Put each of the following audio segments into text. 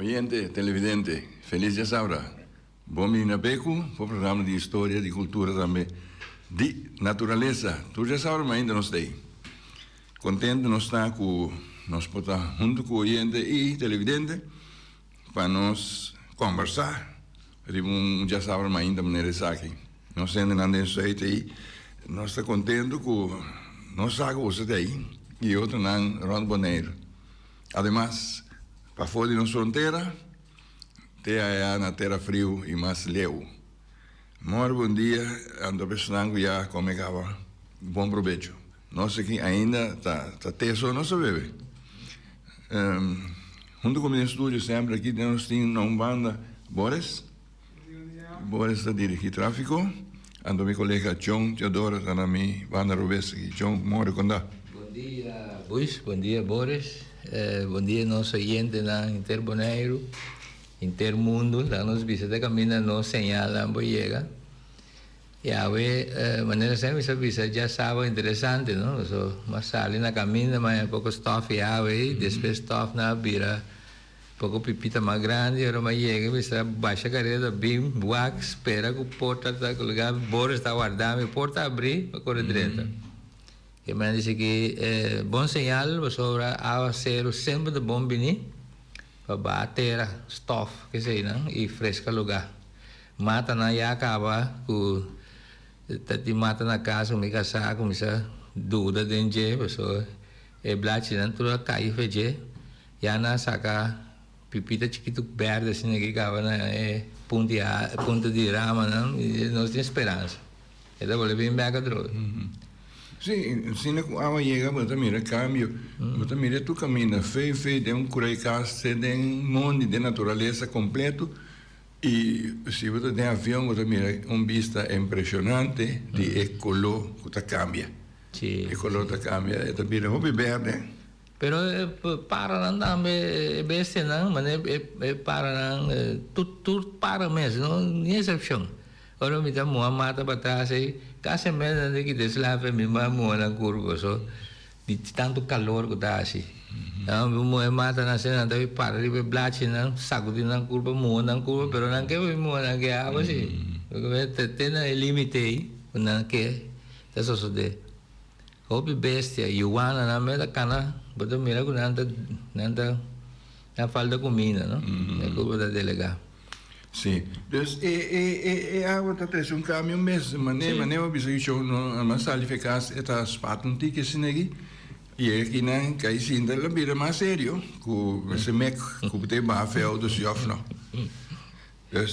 Oyente, televidente, feliz de saura. Bom dia na Beco, para o programa de história, de cultura também, de natureza. Tu já sabe, mas ainda não sei. Contente de estar com nós estar junto com o oyente e televidente para nós conversar. Já sabe, mas ainda maneira aqui. Nós ainda não temos jeito aí. Nós estamos contentes com nós sagos aí e outro não Ron Boneiro. Ademais, para fora de nossa fronteira, tem aí na terra frio e mais leu. Muito bom dia, ando pensando já como é que va. Bom proveito. Nós aqui ainda tá teso nosso bebê. Junto com o meu estúdio sempre aqui nós temos uma banda Boris. Boris está dirigindo tráfico. Ando meu colega John Teodoro está na minha banda Rubeski. John, mora com dá. Bom dia, Bush. Bom dia, Boris. Bom dia, nosso oyente na Interboneiro, Intermundo, lá nos visita caminha, nos señala, não chega. E a maneira sempre essa visita já sabe interessante, não? Mas sali na caminha, mas pouco stuff e aí, depois stuff na bira, pouco pipita mais grande, era mais chega, vista baixa carreira, bim, wax, espera que o porta está colocado, Boris está guardando, a porta abrir, para correr direita. Que me dice que bom sinal sobre a ser sempre de bom bini para bater stuff que sei não e fresca lugar mata na já acaba com te mata na casa me casar com essa dúvida dentro pessoa é blate não tudo cai feje já na saca pipita chiquito verde assim que acaba na ponta de rama não e nós tem esperança é da volta bem bem droga. Sim, se não chega, você mira cambio, você mira tu caminha feio, tem um curaicaste, tem um monte de natureza completo e se você tem avião, você mira vista impressionante de ecolor que cambia. Sim. Ecolor que cambia, você mira hobby verde. Pero para não é besta não, mas é para não tudo para mesmo, não nem exceção. Ora me dá uma mata para trás aí, casi menos de que deslave me mamo na curva, só de tanto calor que dá assim. Não, me mata na cena, daí para de blate não, saco de na curva, mo na curva, pero não quer mo na que água assim. Porque tem na limite aí, não quer, é só de. Hobby bestia, Ioana na mera cana, botou mira que não na falta comida, não? É curva da delegada. Sim, então água está trazendo um caminho mesmo, mas nem o bicho não mas ali ficar está espaço que assim aqui e aqui não cai sim da vira mais sério com esse mec com tem bafel do siofno. Então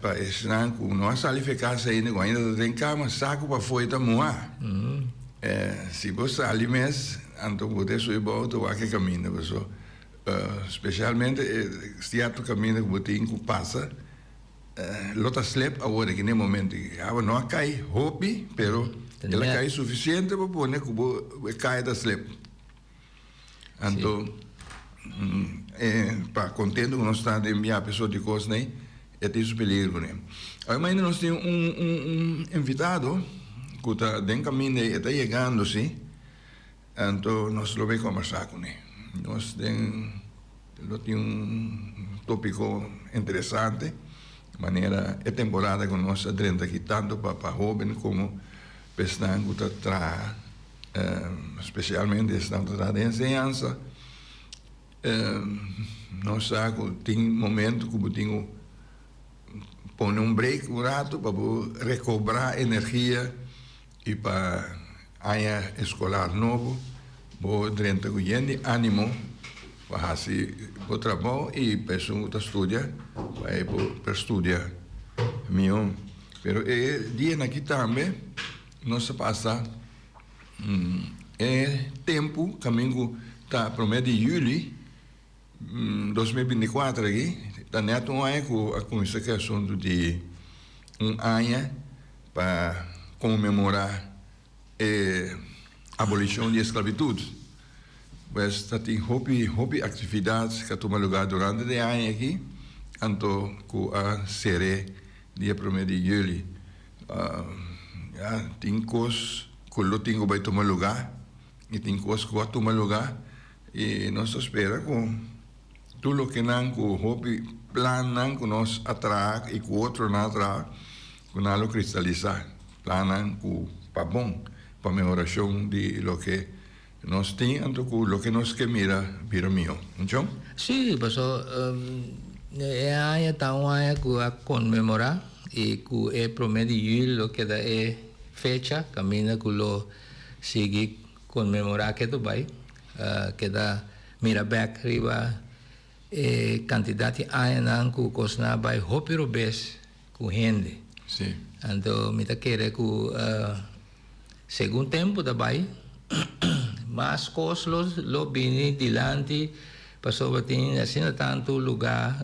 para esse não com nós ali ficar ainda tem cama saco para fora da moa. Se você ali mesmo então você só volta o que caminha pessoal. Specialmente se há tu caminho que você tem que passa lota slep agora que nem momento a não cai hobby pero ela cai suficiente para pôr que você cai da slep então para contendo que nós estamos enviar pessoas de coisa né é isso peligro né mas nós temos invitado que está dentro caminho está chegando sim então nós vamos conversar com ele. Nós temos tópico interessante, maneira é temporada que nós adrenta aqui tanto para jovens como para que está especialmente estão trazendo ensinança. Nós sabemos que tem momento que tem pôr break um rato para recobrar energia e para área escolar novo. Vou drenta com gente ânimo para assim o trabalho e pessoa que estuda vai para estudar meu pero dia aqui também nós passa tempo caminho tá para mês de julho 2024 aqui, está neto um ano com isso que é assunto de ano para comemorar a abolição da esclavitud. Mas tem hobby atividades que tomam lugar durante o ano aqui, então com a série dia 1 de julho. Tem coisas que o tingo vai tomar lugar e tem coisas que vai tomar lugar e nós espera com tudo que não com hobby planan que nós atrai e que o outro não atrai, que nós cristalizar, planan com para bom, para melhoração de lo que nós temos, então com lo que nós que mira mío, então? Sim, pastor, é a área tá uma área que a comemorar e que é 1 de julho que da é fecha, caminha que lo sigue comemorar que tu vai, que da mira back riba quantidade de anos que cosna vai hopiro bes com gente. Sim. Então, me tá querer que segundo tempo da vai mas coisas lo bini dilante passou batin assim tanto lugar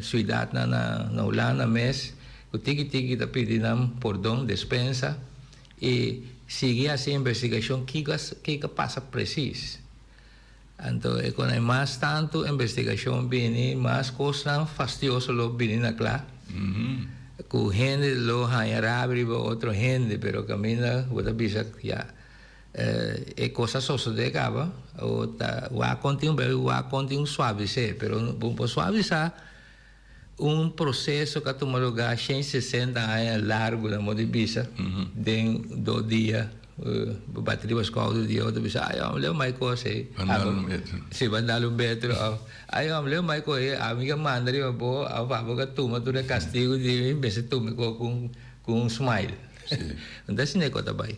cidade na Holanda mes o tiki da pedinam perdão dispensa e seguir assim investigação que passa preciso então é quando é mais tanto investigação bini mais coisa fastidioso lo bini na claro com gente lo hayarabi outro gente pero camina outra bisa já é coisa só se decaba ou tá o continua suavizar pero para suavizar processo que toma lugar 160 anos largo na moda bisa de 2 dias bateria escola do dia outro bisa aí eu levo mais coisa se vandalo metro aí eu levo mais coisa a amiga mandari eu vou a favor que toma tudo castigo de vez toma com smile então assim é coisa bem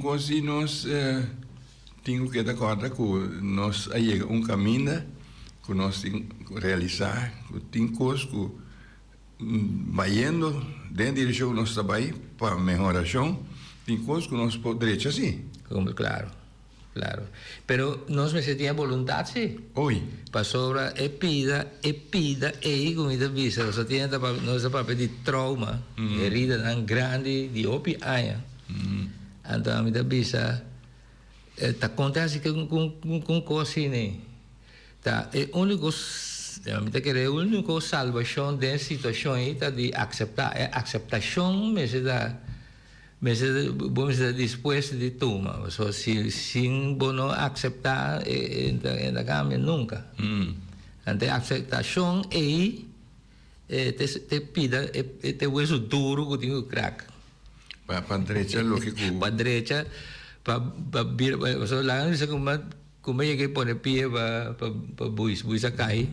coisa nós temos que dar conta que nós aí caminho que nós temos que realizar, que tem coisas que vai indo dentro da direção que nós trabalhamos para melhoração, tem coisas que nós podemos assim. Claro. Pero nós precisamos vontade, sim. Oi. Para sobra pida, comida visa, só tem nossa papel de trauma, herida tão grande, de opiária. Então, a minha visa, acontece com coisa assim, tá? É a única salvação dessa situação aí, tá de aceitar, aceitação, mas vamos dizer disposto de tomar, só se não aceitar, ainda cambia nunca. Então, a aceitação aí, te pida, te hueso duro que tem o crack. Para direita, lo que para direita, para só lá isso como é que põe pie para buisa cai,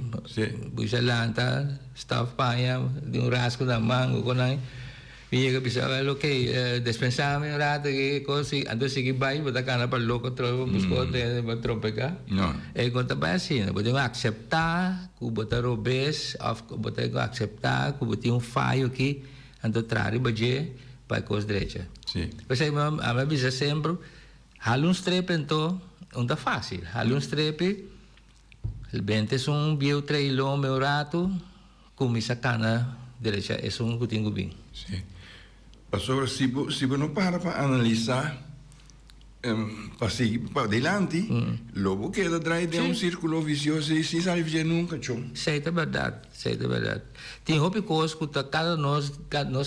buisa lanta, staff paia, de rasgo na mão, com aí. E que pensava ok, dispensava um rato que coisa, então se que vai, botar cana para louco, buscou de trompecar. Não. É quando vai assim, podemos aceitar, que botar robês, botar aceitar, que botar falho aqui, então trai budget para coisa direita. Sim. Pois aí a minha bisa sempre, halun strepe então, não tá fácil. Halun strepe, o bente é bio trailão meu rato, com essa cana direita, é que tenho bem. Sim. Pastor, se você não para analisar, para seguir para adelante, logo queda atrás de círculo vicioso e se sabe nunca, chum. Sei da verdade. Tem hobby coisas que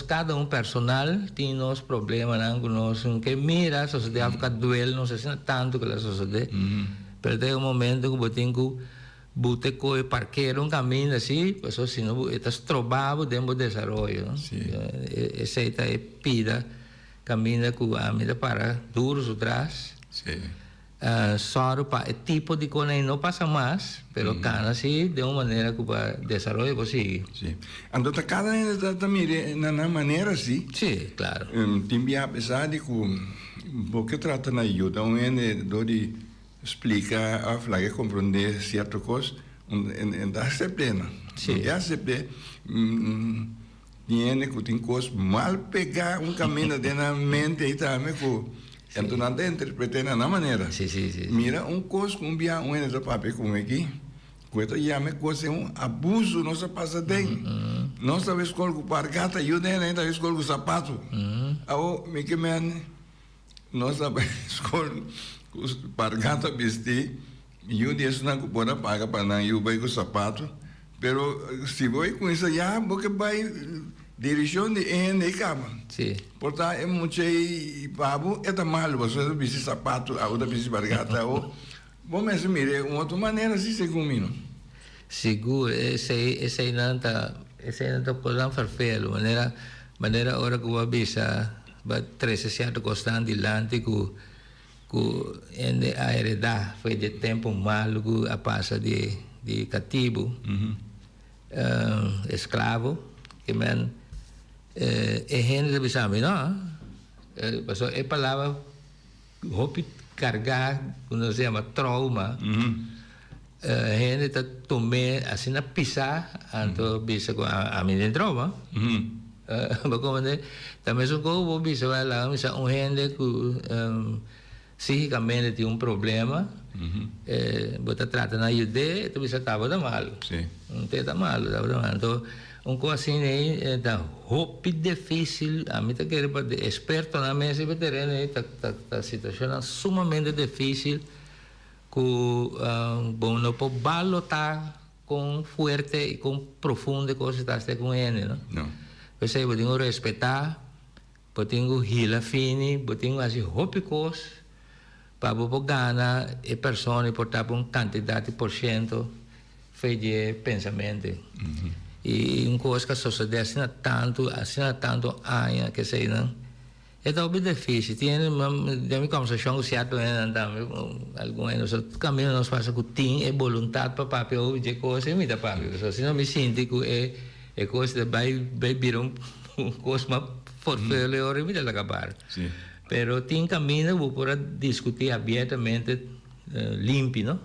cada personal tem nos problemas, nós que mira a sociedade fica doel, não sei se tanto que a sociedade, pero tem momento que eu tenho que bote coi parqueiro caminho assim, pessoas se não estás trabalhando dentro do desenvolvimento, essa é pida caminha com a medida para duros atrás. Só para tipo de coisa não passa mais, pero cana assim de uma maneira que para desenvolver você. Sim. Então cada um também na maneira assim. Sim, claro. Tem apesar de que porque trata na ajuda, de explicar a flaga compreender certas coisas, não aceita. Sim. E aceita tem que tem coisas mal pegar caminho dentro da mente e também que Então, nada interpretar de uma maneira. Sim. Mira, coisa com um entra papel como aqui, coisa chama coisa abuso, nossa passa bem. Nós talvez colocamos pargata, eu nem talvez colocamos sapato. Me que nós talvez colocamos pargata vestir, eu disse não que pode pagar para não eu vai com sapato, pero se vai com isso já, porque vai direção de e cama. Sim. Portanto, é muito babo, é mal, você vestir sapato, a outra vestir pargata, ou bom, mas mire, uma outra maneira se se combina. Seguro, esse não tá podendo fazer, maneira hora que eu avisa, vai 360 constante dilante que a heredar foi de tempo malo que a passa de cativo, escravo, que man gente de bisami, não? Passou é palavra hope carregar, quando se chama trauma. Gente está tomando assim na pisar, então bisa com a minha trauma. Bagaimana? Também só como bisa lá, bisa gente que psicicamente tem problema, bota trata na ajudar, então bisa estava da mal. Não está mal, estava da mal. Então coisa assim é da hope difícil, a mim tá querendo para experto na mesa e terreno tá situação sumamente difícil que bom não pode balotar com forte e com profunda coisa está com ele, não? Você pode respeitar, pode hila fini, pode assim hope coisa para você ganhar a pessoa portar uma quantidade de porcento feito de pensamento. E uma coisa que a sociedade assina tanto anos que sei não é tão bem difícil. Tem uma conversação que se alguns caminhos nós fazemos que tem é vontade para papel de coisa e me dá papel. Se não me sinto que é coisa de vai virar coisa mais forte hora e me dá acabar. Pero tem caminho para discutir abertamente limpo, não?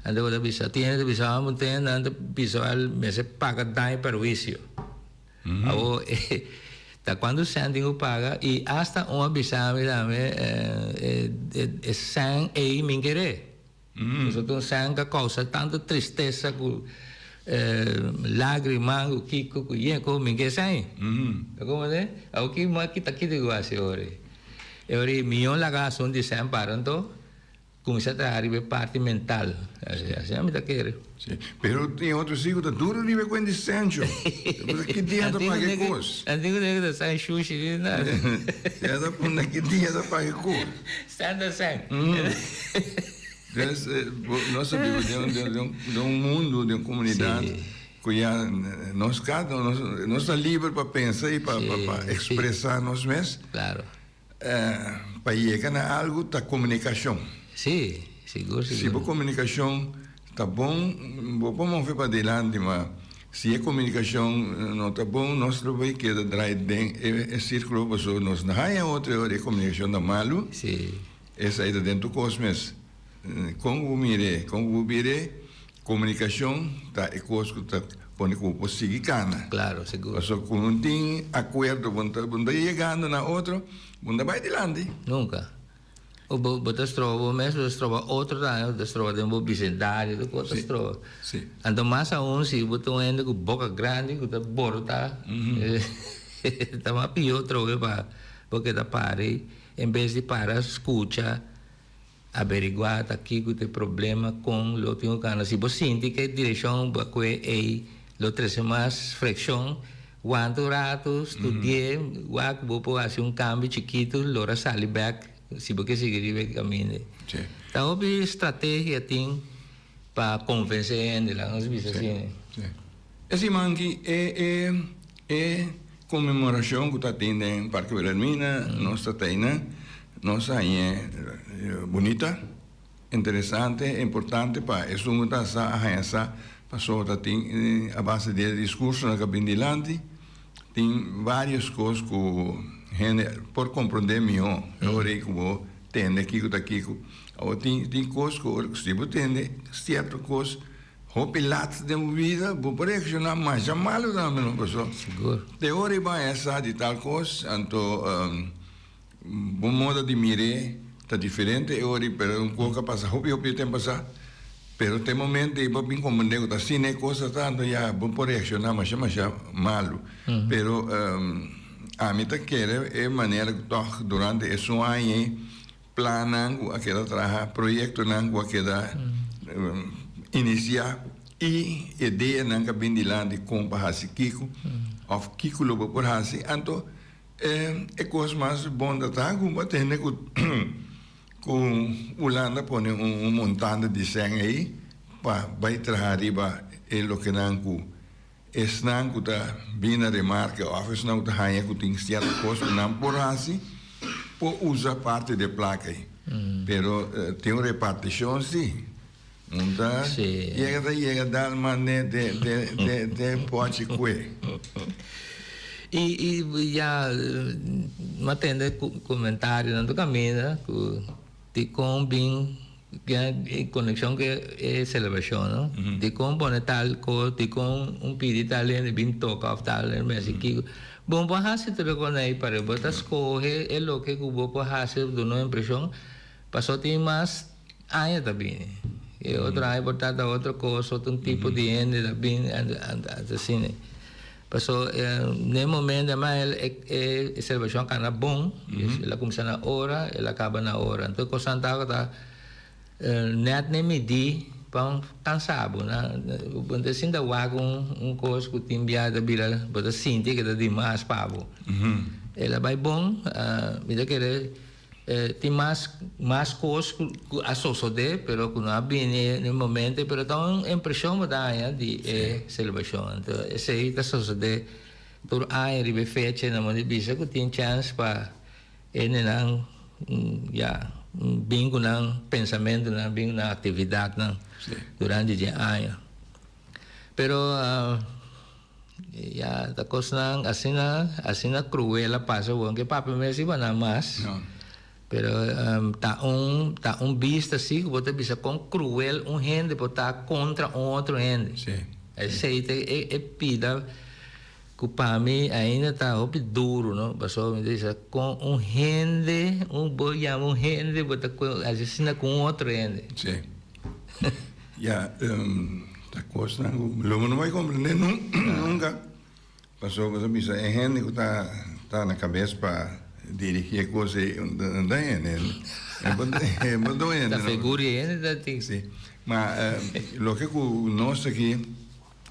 Anda pada bisa, tiene bisa mungkin anda visual mese paga dai perjuízo. Ao quando sente o paga e hasta uma bisa mira é sang e mingere. Isso então sang que causa tanta tristeza que lágrima que yeko mingere sai. Como é? Ao que mais que tá aqui de guase ore. Ore milhão lagação de sang paranto. Começa a arrivare parte mental, assim a mim quer. Pero tem outros ciclos da duro nível com incêndio. Que dia da pague coisa? Antigo nego da sai sushi, nada. É da puna que dia da pague coisa. Sanda sai. Nós sabemos de mundo, de uma comunidade que nós cada nós está livre para pensar e para expressar nós mesmos. Claro. Para chegar a algo da comunicação. Sim, seguro. Se a comunicação está bom, vamos ver para adelante, mas se a comunicação não está bom, nós vamos quedar atrás de círculo, nós não há outra hora de comunicação está malo, essa aí dentro do cosmos. Como mire, comunicação está é coisa que está põe com seguir cana. Claro, seguro. Mas quando não tem acordo, quando chegando na outra, quando vai adelante. Nunca. O botas trova, mesmo trova outro ano, trova de um bicendário, do que trova. Então mais aún se botam ainda com boca grande, com a borda, tá mais pior trova para porque tá pare, em vez de para escuta, averiguar aqui que tem problema com o outro cana. Se você sente que a direção que é lo trece mais flexão, quanto rato estudie, vou fazer câmbio chiquito, lora sale back. Se você seguir o caminho. Então, a estratégia tem para convencer ele lá, nós vimos assim. Esse mangue é comemoração que está tendo em Parque Wilhelmina, nossa taina, nossa é bonita, interessante, importante para isso que está a passou tem a base de discurso na cabine de lante, tem várias coisas que por compreender melhor, eu orei como tende aqui que daqui, ou tem coisas que se você tende certa coisa, hopilat de vida, vou por reaccionar mais mal também não pessoal. Seguro. De hora vai essa de tal coisa, então bom modo de mirar está diferente hoje, pero um pouco passa hopi tempo passar. Pero tem momento e bem como nego tá assim né coisa tanto já bom por reaccionar mas malo. Pero a mim tá querer é maneira que toch durante esse ano planando aquela trabalhar projeto não aquela iniciar e ideia não que bem de lá de comprar assim Kiko of Kiko lobo por assim então é coisa mais bom da tá como tem nego com Holanda põe montante de sangue aí para vai trazer riba o que não com esse não que tá bem na remarca office não tá aí que tem certa coisa não por assim por usar parte da placa aí pero tem uma repartição sim não tá chega dar maneira de pode coer e já mantendo comentário no caminho de como bem conexão que é celebração não de como pone tal coisa de como pedido tal de bem toca of tal mas aqui bom para fazer tudo com aí para botar escolher é o que o vou fazer do não impressão passou tem mais aí também e outra aí botar outra coisa outro tipo de ende também assim passou no momento mas a celebração cana bom ela começa na hora ela acaba na hora então coisa tá net nem medir para cansado né quando assim da com coisa que tem viada bila botar sinti que dá demais pavo ela vai bom me dá querer tem mais coisas que associadas pero que não há bem no momento pero então a impressão da de celebração então esse aí está associado por aí ribe fecha na mão bisa que tem chance para não já bem com pensamento não bem na atividade não durante o ano pero já da coisa não assim na cruel passa o que papo mesmo vai na mais pero tá vista assim que você bisa com cruel gente botar contra outro gente esse aí é pida que para mim ainda tá duro não passou me diz com gente gente botar assim com outro gente sim já tá coisa não vai compreender nunca passou você bisa é gente que tá na cabeça para dirigir coisas daí né é bom da figura ainda tem sim mas o que nós aqui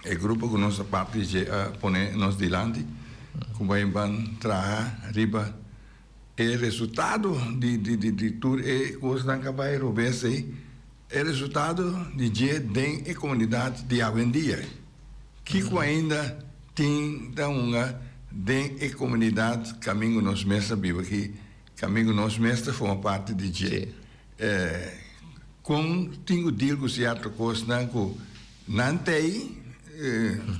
o grupo que nossa parte de pone nós delante como vai trabalhar riba o resultado de tudo é coisa que vai rober se é resultado de dia da comunidade de hoje em dia que ainda tem da uma dentro da comunidade caminho nós mesmos vivo aqui caminho nós mesmos forma parte de dia com tenho digo se outra coisa não tem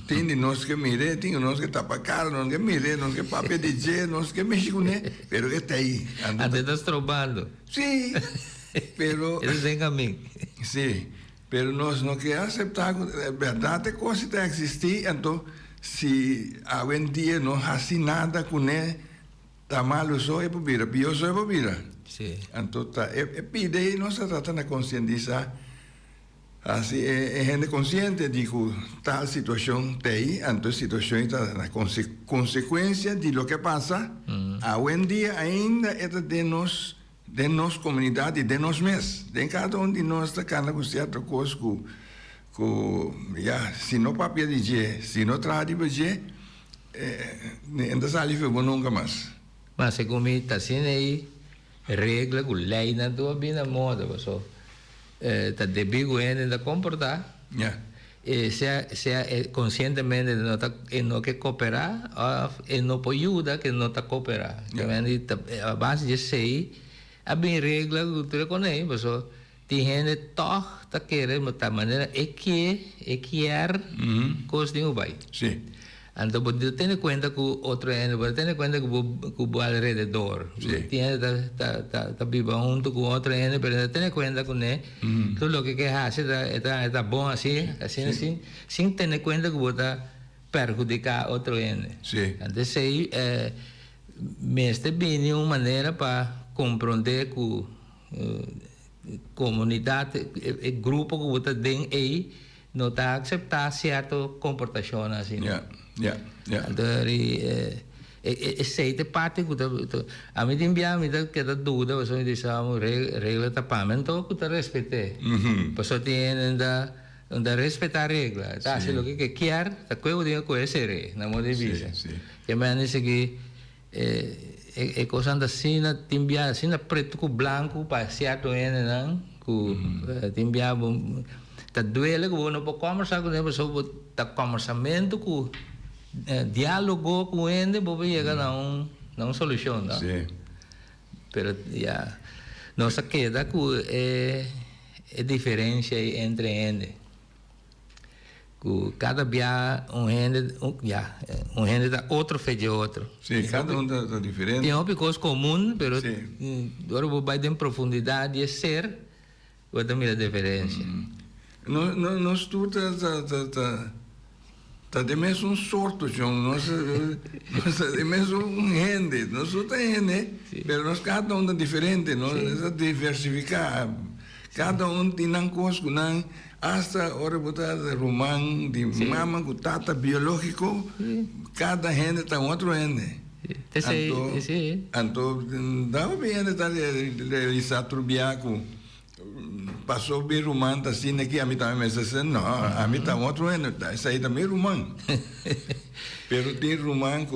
tem nós que mire tem nós que tapa cara nós que mire nós que papel de dia nós que mexico né pero que tem até estás trabalhando sim pero eles têm caminho sim pero nós não quer aceitar a verdade coisa está existir então se hoje em dia não faz nada com ele, está mal só é bobira, pior só é bobira. Sim. Então pide nós tratando de conscientizar, assim é gente consciente de que tal situação tem, então a situação está na consequência de lo que passa. Hoje em dia ainda é de nossa comunidade, de nós mesmos, de cada um de nós está com certa coisa se não papel de dia, se não traz de dia, ainda sai bom nunca mais. Mas se como está assim aí, regra, lei na tua vida moda, pessoal, está devido ainda comportar. Se conscientemente não quer cooperar, ou não pode ajudar que não está cooperar. A base de sei, a bem regra que tu reconhece, pessoal. Tem gente toch tá querendo de maneira coisa de vai. Sim. Então você tem conta que outro gente, você tem conta que o alrededor. Tem gente tá viva junto com outro gente, mas tem conta que né, tudo o que hace tá bom assim, sem ter conta que você perjudicar outro gente. Sim. Então sei Este bem uma maneira para compreender que comunidade, grupo que você tem aí, não está aceitar certa comportação assim. Então, essa parte que a mim tem que dar dúvida, você diz regra tapamento que te respeite. Você tem da respeitar a regra. Tá, se lo que quer, tá coisa de conhecer, na moda de vida. Que me diz que coisa assim, tem assim preto com branco para certo não, que tem tá duele que não pode conversar com ele, só tá conversamento com diálogo com ele, pode chegar a uma solução, não? Sim. Pero já nossa queda que é diferença entre ele. Cada dia um gente da outro fez de outro. Sim, cada um está diferente. Tem uma coisa comum, mas agora vai em profundidade e ser, vai ter a diferença. Nós tudo tá de mesmo sorto, João. Nós de mesmo gente. Nós tudo é gente, mas nós cada um é diferente. Nós diversificar. Cada um tem uma coisa que não. Hasta ora botar romano de mama com tata biológico, cada gente está outro gente. Então, dá bem estar realizar trubiaco. Passou bem romano, tá assim aqui, a mim também me disse, não, a mim tá outro gente, isso aí também é romano. Pero tem romano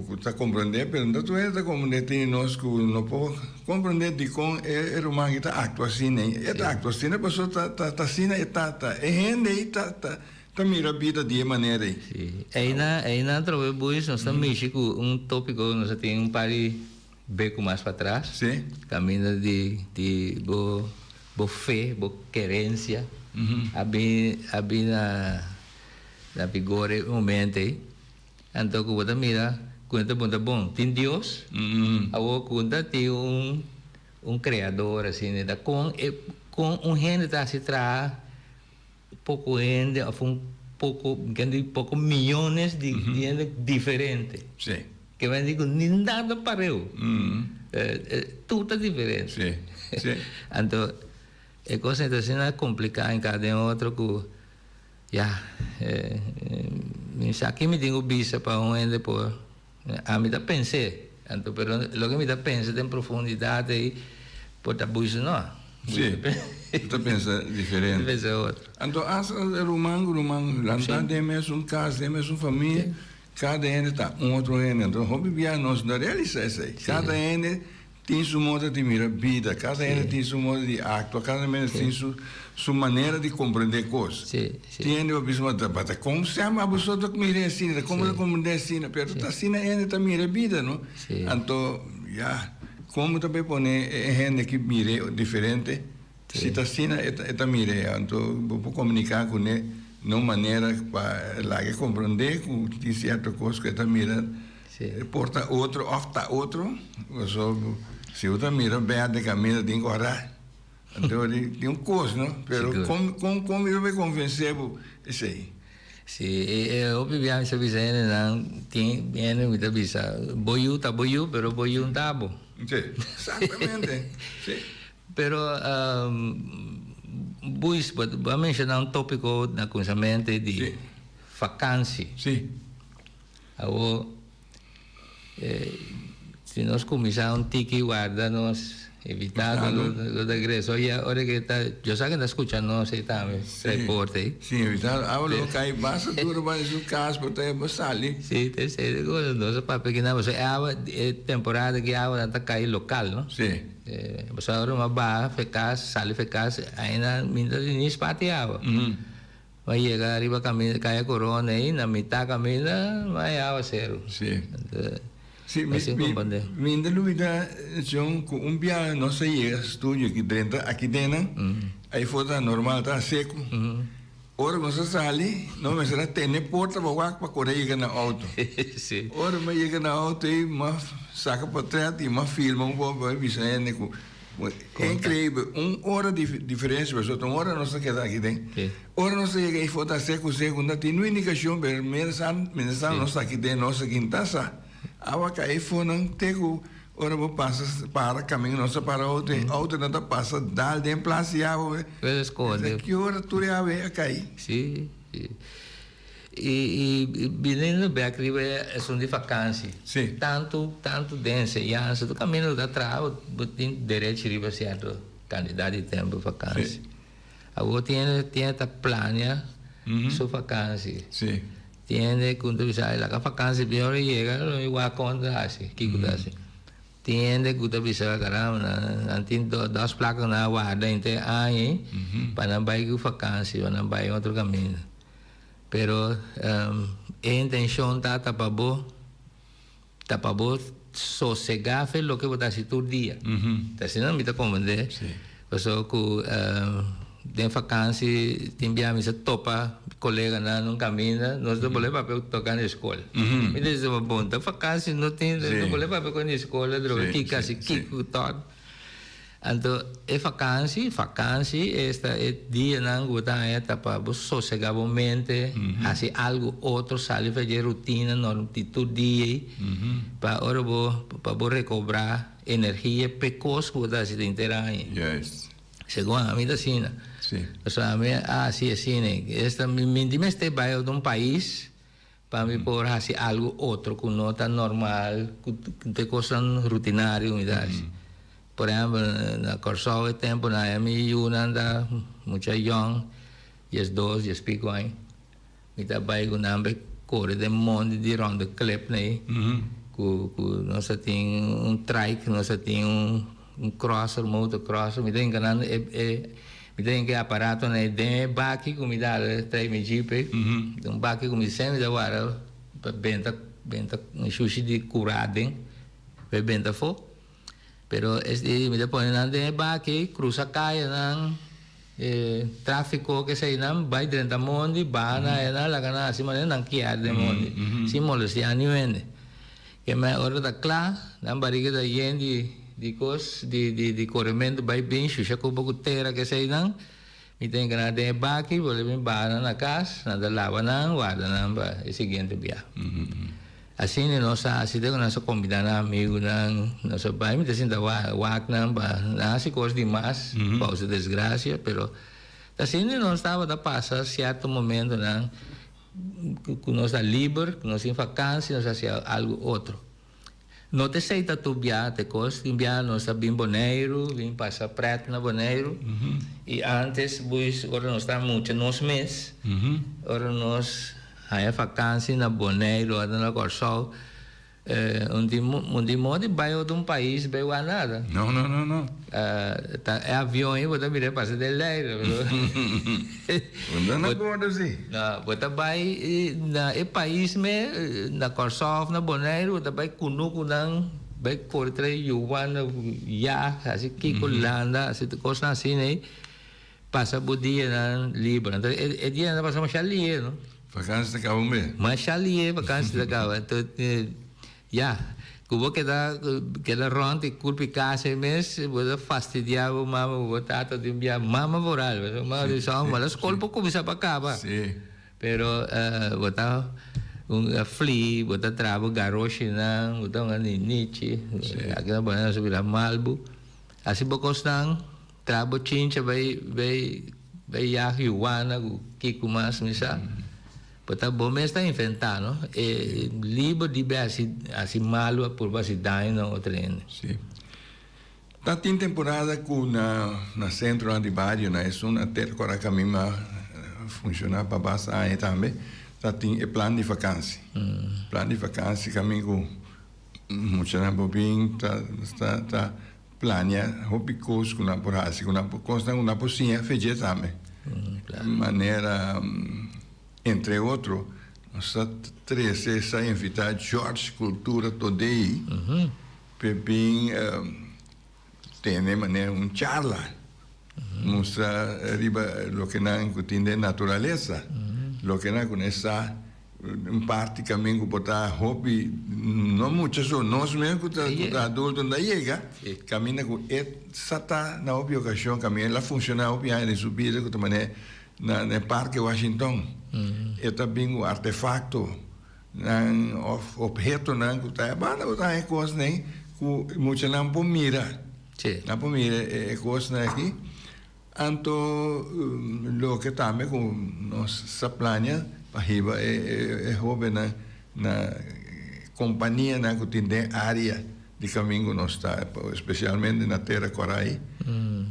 que está compreendendo, pero não é da comunidade nós que não pode compreender de como é romano que está actuando assim, está actuando assim, a pessoa está assim, é gente aí, tá mira a vida de maneira aí. Aí na outra vez, nós estamos mexendo tópico, nós temos par de beco mais para trás, sim, caminho de boa fé, boa querência, abi na vigor momento aí. Então, que você mira, conta bom, tem Deus, a conta tem criador, assim, né? Com gente que se traz, pouco gente, pouco milhões de gente diferentes. Sim. Que vai dizer que nem nada pareu. Tudo é diferente. Sim. Então, é coisa assim, é complicada em cada outro que aqui me tenho vista para um ende por a mim da pensei, então, pero lo que me da pensei tem profundidade aí por da buisa não. Sim. Tu pensa diferente. Pensa outro. Então, as romano, lançar de mesmo casa, de mesmo família, cada ende tá outro ende. Então, hobby bia nós não realiza isso aí. Cada ende tem sua modo de mirar vida, cada ende tem sua modo de actuar, cada ende tem sua maneira de compreender coisas. Tem o mesmo debate. Como se ama a pessoa que mira assim, como compreender assim, mas tá assim ende tá mira vida, não? Então, como também põe gente que mira diferente, se tá assim tá mira, então vou comunicar com ele de uma maneira para lá que compreender que certa coisa que tá mira, porta outro, ofta outro, se eu tá mira bem de caminho de encorar. Então, tem coisa, não? Pero como eu me convencer isso aí? Sim, eu vivi a serviço não tem muita visa. Boiu, pero boiu não tá bom. Sim, exatamente. Sim. Pero vamos mencionar tópico na conhecimento de vacância. Sim. Se nós começarmos a ter que guardar nós evitar o regresso. Ahora que está, yo sé que está escuchando, no sé, también, reporte. Sí, evitar, ahora cae basta duro para su casa, porque te sale. Sí, te sé, no sé, para pequeña, pues, temporada que agua está cair local, ¿no? Sí. Pues ahora más baja, fecas, sale fecas, ahí mientras ni espate agua. Va a llegar arriba, camina, cae corona ahí, en la mitad camina, va a agua cero. Sí. Entonces, sí, mi dúvida, John, un día no se llega al estudio aquí dentro, ahí fue normal, está seco. Ahora cuando se sale, no me será tener puerta para correr y llegar al auto. Sí. Ahora me llega al auto y más saca para atrás y más filma un poco, avisando. É incrível, uma hora de diferença, pessoal. Uma hora não se queda aqui dentro. Hora não se chega e for da seco, não tem nenhuma indicação, mas não está aqui dentro, nossa quintaça. Awa cai foi não tego ora vou passa para caminho nossa para outra não passa dal de place ya Coisa esconde. que hora tu já vê a cair. Sim. E menino Beckley é um de vacância. Sim. Tanto dense, e antes do caminho da trava, tem direito de ir certo quantidade de tempo de vacância. Agora tem a plania sua vacância. Sim. Tiene quando você vai lá a vacância bem hora chega, eu vou contar assim, que coisa assim. Tiene quando você vai caramba, tem duas placas na guarda entre aí, para não vai com vacância, para não vai outro caminho. Pero a intenção está para sossegar fez o que você está todo dia. Tá sendo me tá compreender? Pessoal que tem vacância, tem viagem, se topa colega não caminha, nós não podemos papel tocar na escola. Me diz uma bonta, vacância não tem, não podemos papel na escola, droga, que casi que todo. Então, vacância, esta dia não gusta para sossegar a mente, fazer algo outro, sair fazer rotina, não todo dia, para recobrar energia precoce que você está interagir. Yes. Segundo a mim, assim, Sim. Sim, assim, esta me este bairro de país para me poder fazer algo outro que não está normal, que tem coisas rutinárias, por exemplo, na Corsol o tempo na minha anda muito young, yes 2, yes pico aí, me tá bairro na corre de monte de ronda clip né, que nós tem trike, nós tem crosser, motocrosser, me tem ganhando me tem que aparato né de baki como dá trai me jeep baki como sempre da hora benta sushi de curado benta fo pero me depois na de baki cruza caia na tráfico que sei não vai dentro da monde bana na la gana assim mas não que é de monde sim molestia niende que me hora da clá na barriga da gente de corrimento vai bem, xuxa com pouco terra que sei não, me tem que na de baki, vou levar bana na casa, na lava não, guarda não, para o seguinte dia. Assim nossa assim de nossa combinada amigo não, nossa pai me dizendo wak não, para nasce coisa demais, pausa desgraça, pero assim não estava da passar certo momento não, que nós está livre, que nós em vacância, nós fazia algo outro. Não te aceita tu viajar, coisa, nós sabemos Boneiro, vim passar preto na Boneiro, e antes, agora nós estamos muito nos meses, agora nós, aí vacância na Boneiro, ou na Corsol, onde modo vai de país, vai a nada. Não. É avião aí, você me passa de leiro. Não acorda assim. Não, você vai na país na Corsol, na Boneiro, você vai conosco não, vai correr Yuana, já, assim que colanda, assim coisa assim né, passa o dia na livre. Então é dia não passa mais chalie, não? Vacância acaba bem. Mais chalie, vacância acaba. Então ya, como queda ronda e culpa casa mês, você fastidiava mama, botata de dia mama moral, mas só mas colpo começa para acabar. Sim. Pero botava flea, botava trabo garoche não, botava niche, aquela banana subir malbo. Assim bocos não, trabo chincha vai ya Juana, que mais misa. Porque bom está inventando, livre de ver assim malo por vacidade não o treino. Sim. Tá tem temporada que na centro de barrio, né, é uma terra que caminho funciona para passar aí também. Tá tem plano de vacância. Plano de vacância caminho muito na bobin tá plania hobby coisa com na porrasi com na costa uma pocinha feijão também. Maneira entre outros, nós três essa invitar George Cultura Todei, Pepin tem de maneira charla, mostra riba o que não entende natureza, o que não conhece parte caminho botar hobby, não muito só nós mesmo que tá adulto não chega, caminha com sata na ocasião caminha lá funciona o piano de subir que também na Parque Washington. E também o artefacto ng objeto ng kutaya bana kutaya kos nem ku mucha lang pomira Sì. na pomira kos na aqui anto lo que tame com nos saplanya pahiba hobe na companhia na kutinde área de caminho nós está especialmente na terra corai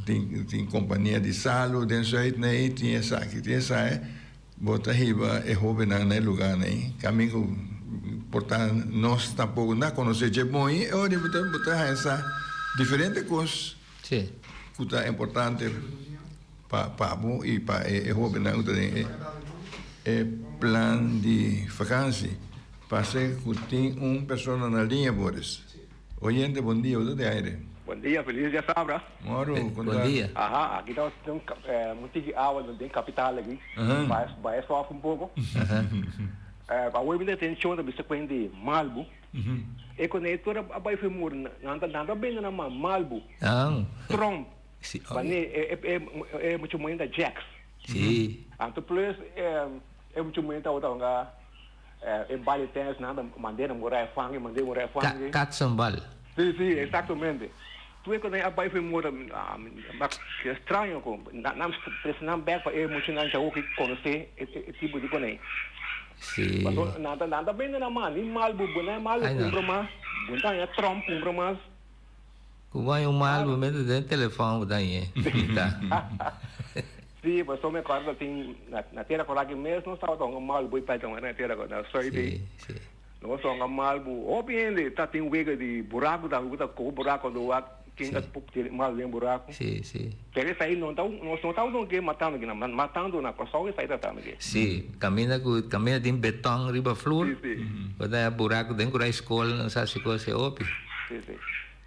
tem companhia de salo dentro aí nem tinha essa bota riba hobe na lugar nem caminho portanto nós tampouco não conhecer de bom e onde botar essa diferente coisas Sì. que é importante para bom e para hobe na plan de vacância para ser que tem pessoa na linha Boris. Oyente, bom dia, usa de aire. Bom dia, feliz dia, Sabra. Moro, Bom dia. Aham, aqui nós temos muita água dentro da capital aqui. Vai sofrer um pouco. Para o evento tem show da bicicleta de Malbo. E quando ele toda a baixo muro, nada bem na Malbo. Ah. Trump. Sì. É muito muito da Jax. Sì. Então, plus é muito muito da outra em baile tens nada maneira morar fangue, maneira morar fangue. Catsambal. Sim, exatamente. Tu é quando a pai foi morta, que estranho com, não back para muito não já o que conhecer esse tipo de coisa. Sì. Mas nada bem na mão, nem mal bubu, nem mal compra mais, então é Trump compra mais. Como é mal, o medo do telefone daí. Sim, mas só me acordo assim na terra coragem mesmo, não estava tão mal bubu para então na terra na sorte. Sì. Não só um mal bubu, obviamente tá tem um vega de buraco da rua, com buraco do ar, quem tá mal em buraco. Sì. Pero isso aí não estão que matando aqui, matando na pessoa isso aí tá também. Sì, cammina tem betão riba flor. Sim. Quando é buraco dentro da escola, não sabe se coisa é opi. Sim.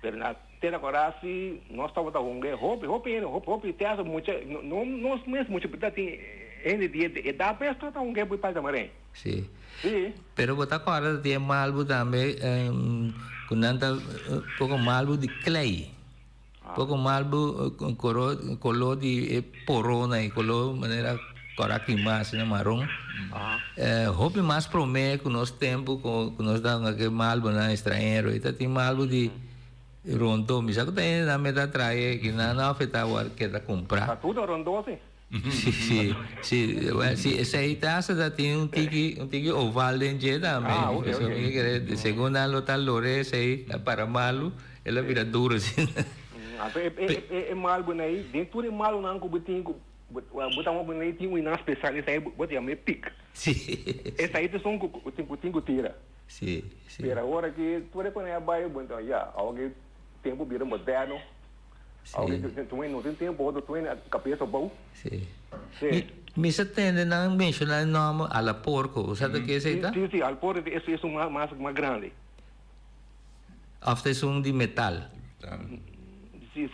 Pero na terra coragem, nós estava com roupa te asa muito, não mesmo muito tem ainda de dá peça tá um que para também. Sì. Sim. Pero botar agora tem malbo também, quando pouco malbo de clay. Pouco malbo color de porona e color maneira coraki mais na marrom. Houve mais promé que nós tempo que nós dá aquele malbo na estrangeiro e tem malbo de rondo, mas já tem na meta trai que não afeta o que tá comprar. Tá tudo rondo assim. Sì, essa aí taça tem um tique oval dentro também. De segunda lota lore sei para malo, ela vira duro assim. É mal bonai, dentro de mal não cubitinho, botar uma bonai tinha um especial isso aí, botar me pic. Sim. Essa aí são tingo tira. Sim. Pera agora que tu é quando é bairro, então já, alguém tempo vira moderno. Alguém tu não tem tempo, tu é cabeça bom. Sim. Mi se tende não mencionar nome ala porco, sabe que é isso? Sim, al porco esse é mais grande. After são de metal. Sim,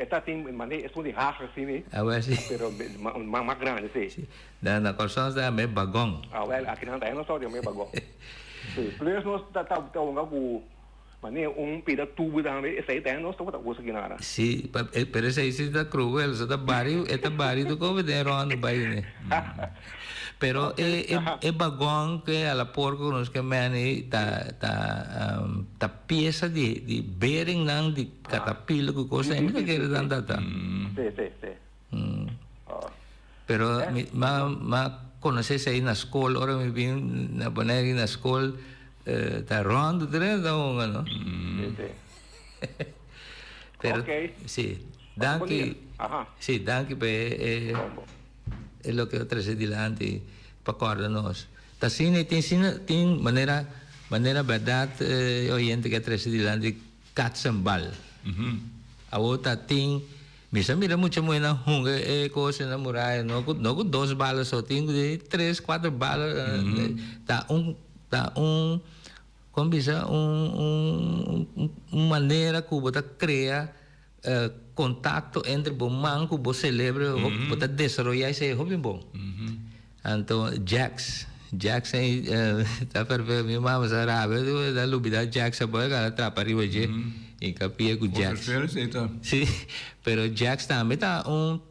está tem maneira, é de raça assim, né? Pero mais grande, sim. Na corção da me bagong. Aqui não só de me bagong. Sim, plus nós tá com maneira peda tubo também, esse aí tem nós estamos com aqui nada. Sim, pero esse aí está cruel, está barrio do como de ronda baile. Pero é bagong que a la porco nos que mani ta pieza de bearing nang de caterpillar que coisa é muito que dan data. Sim. Pero ma conhecer aí na escola, ora me vim na banheira na escola ta rondo tre da um ano. Pero sí, danke. Sí, danke pe é lo que eu trazer adiante para acordarmos. Tá sim, tem maneira verdade oriente que trazer adiante catsambal. A outra tem mira muito na hunga coisa na muralha, não com 2 balas só tem de 3, 4 balas. Tá como diz maneira que você cria contato entre o manco, o celebra, você desenvolver esse hobby bom. Então, Jax está perfeito, minha mãe sabe, da lubida Jax, agora ela atrapalha hoje, e capia com Jax. Sim, pero Jax também tá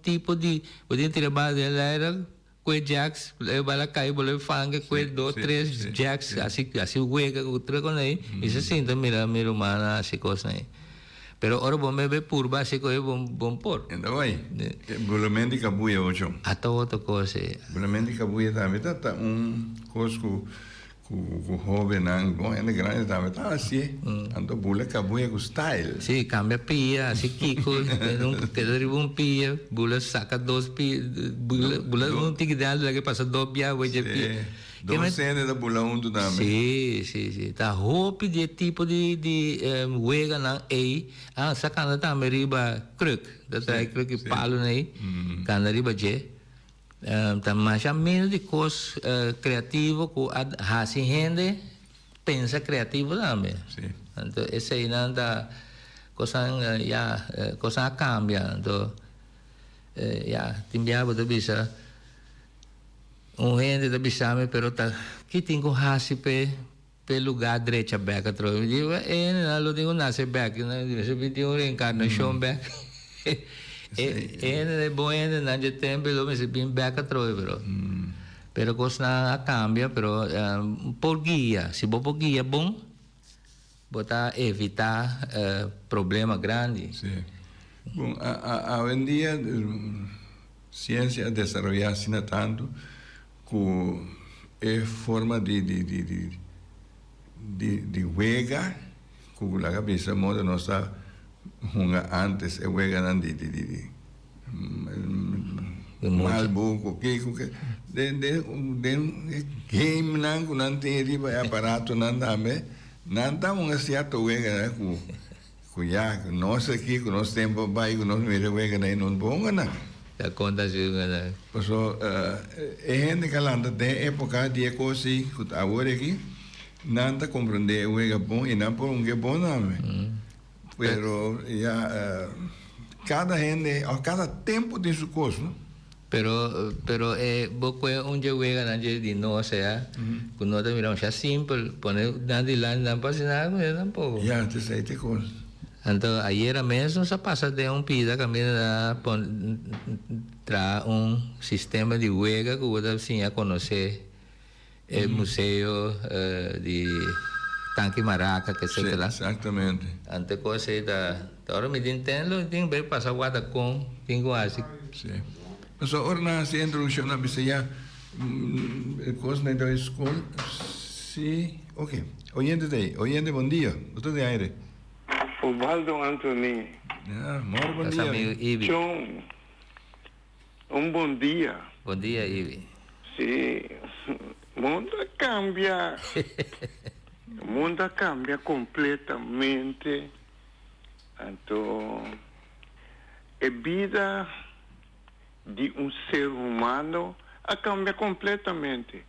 tipo de, o trabalho dela era quei jacks, eu bala cai, bolo fanga, quei dois, três jacks, assim huega, outra com aí, isso assim, então mira humana, assim coisa aí. Pero ora bom me purba, assim que é bom por. Então vai, bulamente cabuia hoje. Até outra coisa. Bulamente cabuia também, tá coisa com jovem não, bom, é grande também, tá assim, então bula cabuia com style. Sim, cambia pia, assim Kiko, queda pia, bula saca dois pia, bula não tem ideia de que passa dois pia, vai de pia. Dois cenas da bula do também. Sim, tá roupa de tipo de wega não aí, sacana também riba cruk, da trai cruk palo aí, cana riba je. Mais ou menos de coisa criativa que a gente pensa criativo também. Então, esse aí não dá coisa cambia. Então, timbiava da bisa gente da bisa me pero tá que tem com hasi pe lugar direito back atrás. Eu digo, não lo digo nasce back, né? Esse vídeo reencarnação back. É bom ainda não de tempo lo me se bem back atrás, pero coisa cambia, pero por guia, se por guia bom, botar evitar problema grande. Sim. Bom, hoje em dia ciência desenvolve-se tanto que é forma de huega que a cabeça moda nossa antes é huega não de malbo que de game não tem riba aparato não também não tá uma certa huega cuya nós aqui com nosso tempo vai com nós mira huega não bom não a conta juga so gente que anda de época de coisa que agora aqui não tá compreender o que é bom e não por que é bom não pero já cada gente a cada tempo tem sua coisa pero boco onde juega na de nós que nós miramos já simples pone nada lá não passa nada tampoco já te sei te coisa. Então, ayer mesmo se passa de pida caminha tra sistema de huega que você assim a conhecer o museu de Tanque Maraca que sei lá. Exatamente. Ante coisa da hora me entendo, tem bem passar guarda com tem quase. Sim. Mas agora na introdução na biseia coisa da escola. Sim, ok. Oyente bom dia. Você de aire. Ubaldo Anthony. Bom dia. Amigo Ivi. John, bom dia. Bom dia, Ivi. Sim, o mundo cambia completamente. Então, a vida de ser humano cambia completamente.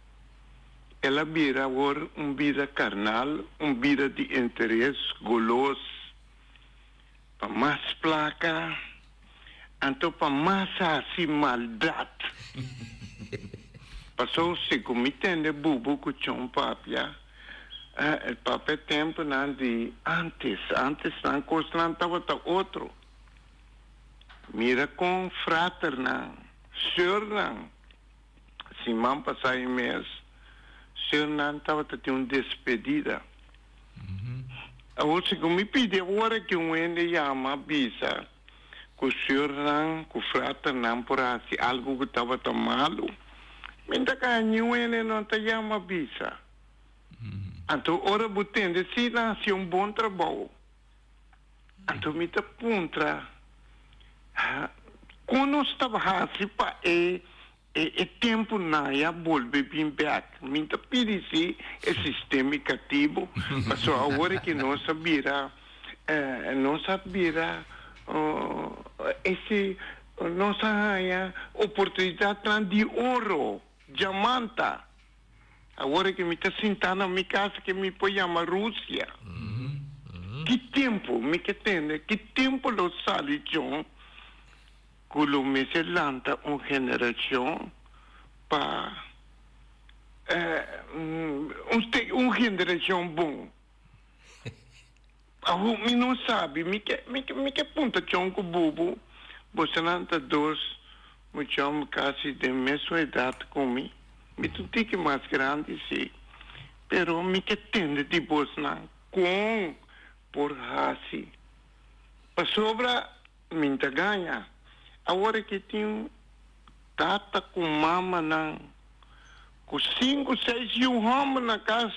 Ela vira agora vida carnal, vida de interesse goloso, para mais placa, então para mais assim maldade. Passou se comitendo bubu com o papia, o papel tempo não de antes não coisa não estava outro. Mira com frater não, senhor não, se man passar mês, senhor não estava tendo despedida. Agora, se me pede agora que ende chama bisa, que o senhor não, que o frater não, por assim, algo que estava tão malo, minta canho ende não te chama bisa. Então, ora botende, se nasce bom trabalho. Então, me te puntra, quando estava assim, para tempo não ia volver bem back. Minta pedi se é sistema educativo, mas agora que não sabia esse nossa oportunidade de ouro, diamante. Agora que me está sentando na minha casa que me põe a Rússia. Que tempo me que tem? Que tempo lo sale John? Culo me se lanta uma geração para uma geração bom. Me não sabe, me que punta John com bubu, você lanta dois muchos casi de misma edad conmigo. Me tu tique mais grande, sim. Pero me que tende de Bosna com por assim. Para sobra, me ganha. Agora que tem tata com mama não. Com 5, 6 e um homem na casa,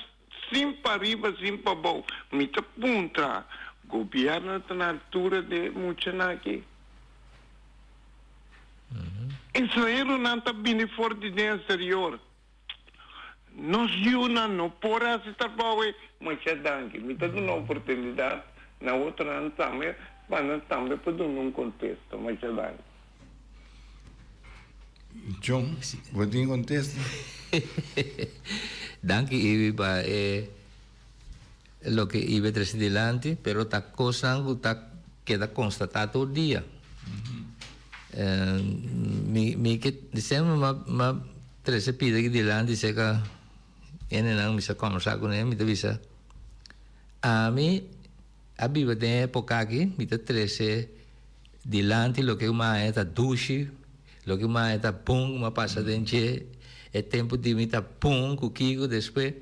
sim para arriba, sim para baixo. Me te punta. Governo está na altura de muita aqui. Israel não está bem fora de exterior. Nós não podemos estar para mas é danke. Me está dando uma oportunidade, na outra não também, mas também para dar um contexto, mas é danke. John, wat in contexto? Danke, Ibi, lo que Ibi trae adelante, pero ta cosa queda constatado todo día. Mi que diciamo ma trece pide che adelante dice che non mi sa conversare con me, mi dice a me abbiamo de época che mi trece adelante lo che uma è ta dushi, lo che uma è ta pung, ma passa dentro e tempo di mi ta pung cu kiko después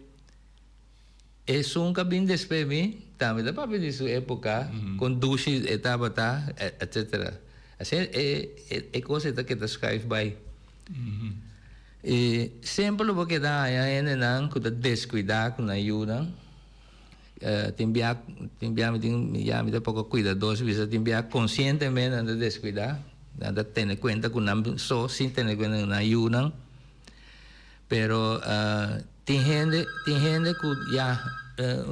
e sun cabin después mi también da papi di su época con dushi etapa ta etcétera. Así é coisa que te escreve bem. E sempre lo que dá é não que te descuidar com a ajuda. Me dá pouco cuidadoso, você tem que conscientemente de descuidar, de ter conta com não só sem ter conta com a ajuda. Pero tem gente que já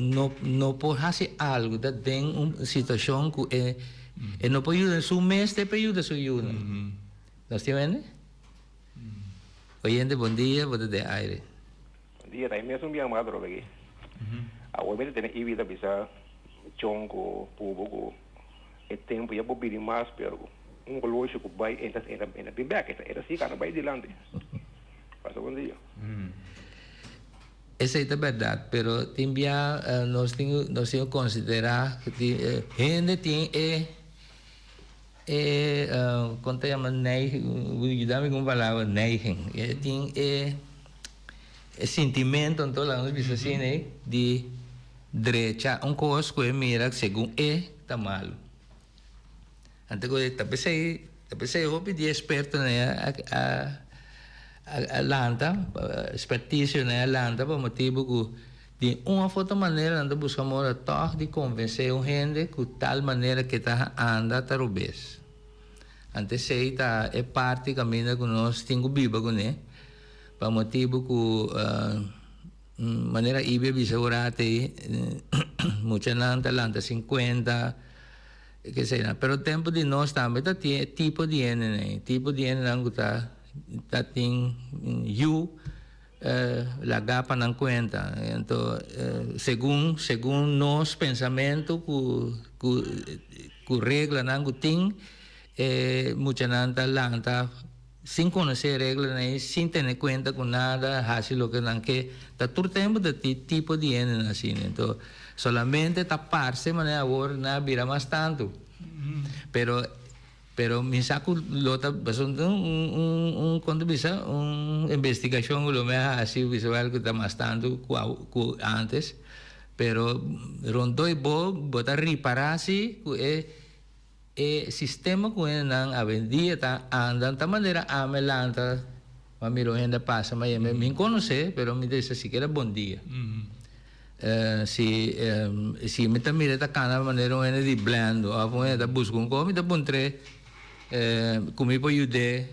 não pode fazer algo, que tem uma situação que e não pode ajudar su mestre, para ajudar su ajuda. ¿No se entiende? Oyente, bom dia, boa de aire. Bom dia, daí mesmo me amado aqui. Agora tem a vida bisa chongo, povo, e tempo já vou vir mais, pero loja que vai entra bem back, era assim, cara, vai adiante. Passa bom dia. Essa é a verdade, pero também nós temos que considerar que gente tem quando te chama neiging, com palavra neiging, tem sentimento, então lá nós vemos assim, de direita, coisa que mira segundo está mal. Então, eu pensei de experto, né, a lanta, expertise, né, a lanta, por motivo que de uma outra maneira nós buscamos a toque de convencer a gente que tal maneira que está anda a rubês. Antes sei tá é parte caminho que nós temos viva com ele, por motivo que maneira ibe bisaurate muita lanta 50 que seja, pero o tempo de nós também tá tipo de né, tipo de não tá tem la gapa não conta. Então, segundo nosso pensamento, que regra não tem, muita nanta lanta, sem conhecer regra, sem ter conta com nada, faz o que não quer, tá todo tempo de tipo de assim. Então, solamente taparse, mas agora não vira mais tanto. Pero mi saco lota bastante quando bisa investigação lo me assim visual que está mais tanto que antes, pero rondoi bota reparar se é sistema que não a vendia tá andando da maneira a melanta mas miro ainda passa mas me conhece pero me diz assim que era bom dia. Se me tá mira tá cada maneira é de blando a põe tá buscando como tá pontre comi poi aiuté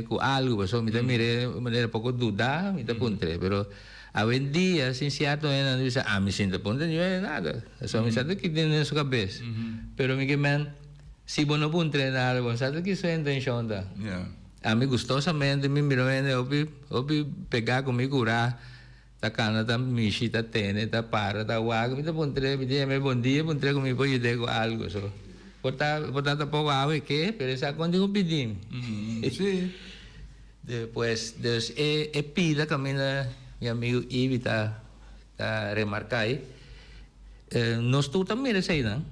con algo, so mi da mire manera poco duda, mi da puntre, pero a buen día sin cierto en dice mi siento puntre no es nada, so mi sabe que tiene su cabeza, pero mi que man si bueno puntre nada, bueno sabe que su intención da, a mí gustosamente mi miro en opi pegar comigo cura ta cana ta mishi ta tene ta para ta guaga mi da puntre mi dia me buen día puntre comi poi aiuté con algo so Portanto, poco agua que, pero esa cuando pedimos. Sí. Después, pida camina mi amigo Ibi está remarcar. Nós tu também sei não.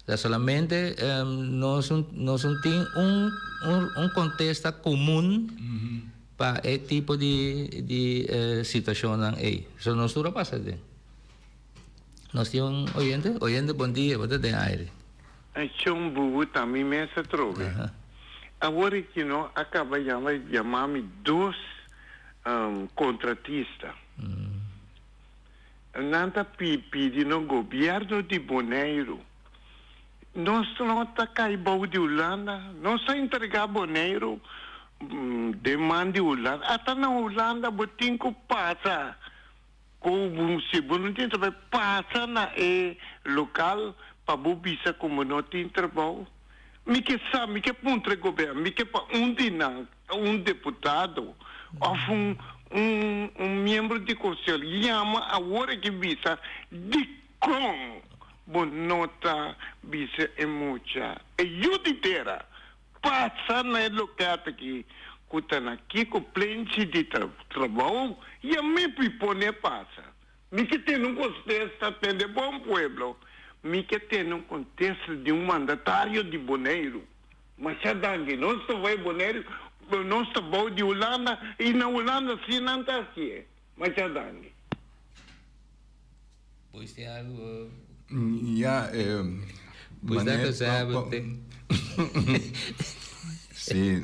sea, solamente nos tem un contexto común para esse tipo de situação aí. Isso não está passando. Nós temos oyente, bom dia, você tem aire. C'è un buco também me se trove. Agora que não acaba de chamar-me dois contratistas. Nanta pedi no governo de Bonaire. Nós não está caindo de Holanda, nós está entregar Bonaire demanda de Holanda. Até na Holanda, botinho que passa. Como se não tem trabalho, passa na local para bobisa como não tem trabalho. Me que sabe, me que ponto de governo, me que para um deputado ou um membro de conselho chama a hora que visa de com bonota visa é muita e juditeira passa na local aqui que aqui com plente de trabalho e a me pipone passa me que tem um contexto de bom pueblo me que tem um contexto de um mandatário de Bonaire mas já dangue não só vai Bonaire não está bom de Holanda e na Holanda sim não está assim mas já dangue Pois tem algo pois dá que sabe sim,